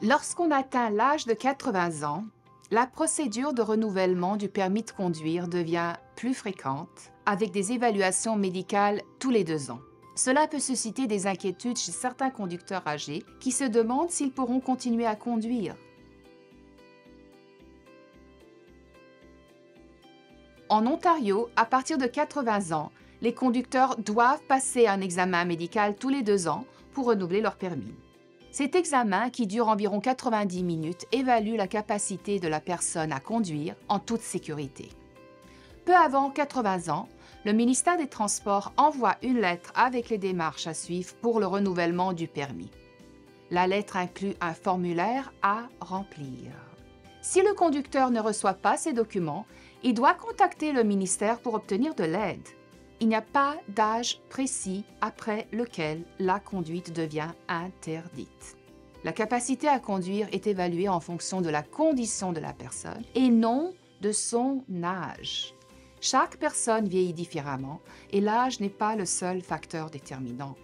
Lorsqu'on atteint l'âge de 80 ans, la procédure de renouvellement du permis de conduire devient plus fréquente, avec des évaluations médicales tous les 2 ans. Cela peut susciter des inquiétudes chez certains conducteurs âgés qui se demandent s'ils pourront continuer à conduire. En Ontario, à partir de 80 ans, les conducteurs doivent passer un examen médical tous les 2 ans pour renouveler leur permis. Cet examen, qui dure environ 90 minutes, évalue la capacité de la personne à conduire en toute sécurité. Peu avant 80 ans, le ministère des Transports envoie une lettre avec les démarches à suivre pour le renouvellement du permis. La lettre inclut un formulaire à remplir. Si le conducteur ne reçoit pas ces documents, il doit contacter le ministère pour obtenir de l'aide. Il n'y a pas d'âge précis après lequel la conduite devient interdite. La capacité à conduire est évaluée en fonction de la condition de la personne et non de son âge. Chaque personne vieillit différemment et l'âge n'est pas le seul facteur déterminant.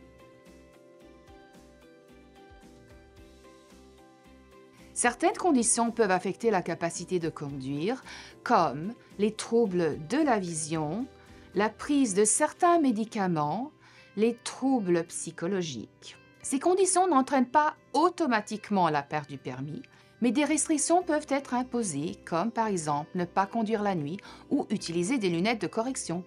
Certaines conditions peuvent affecter la capacité de conduire, comme les troubles de la vision, la prise de certains médicaments, les troubles psychologiques. Ces conditions n'entraînent pas automatiquement la perte du permis, mais des restrictions peuvent être imposées, comme par exemple ne pas conduire la nuit ou utiliser des lunettes de correction.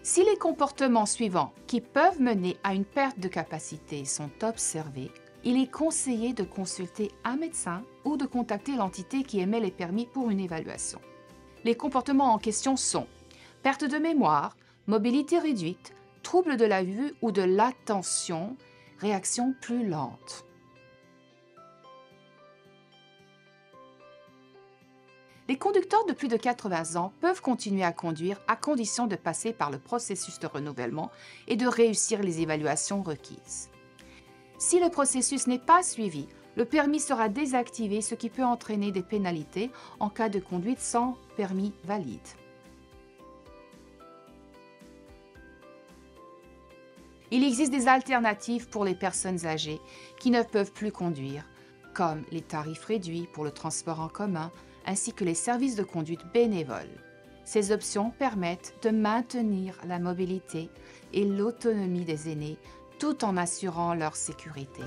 Si les comportements suivants qui peuvent mener à une perte de capacité sont observés, il est conseillé de consulter un médecin ou de contacter l'entité qui émet les permis pour une évaluation. Les comportements en question sont perte de mémoire, mobilité réduite, trouble de la vue ou de l'attention, réaction plus lente. Les conducteurs de plus de 80 ans peuvent continuer à conduire à condition de passer par le processus de renouvellement et de réussir les évaluations requises. Si le processus n'est pas suivi, le permis sera désactivé, ce qui peut entraîner des pénalités en cas de conduite sans permis valide. Il existe des alternatives pour les personnes âgées qui ne peuvent plus conduire, comme les tarifs réduits pour le transport en commun, ainsi que les services de conduite bénévoles. Ces options permettent de maintenir la mobilité et l'autonomie des aînés tout en assurant leur sécurité.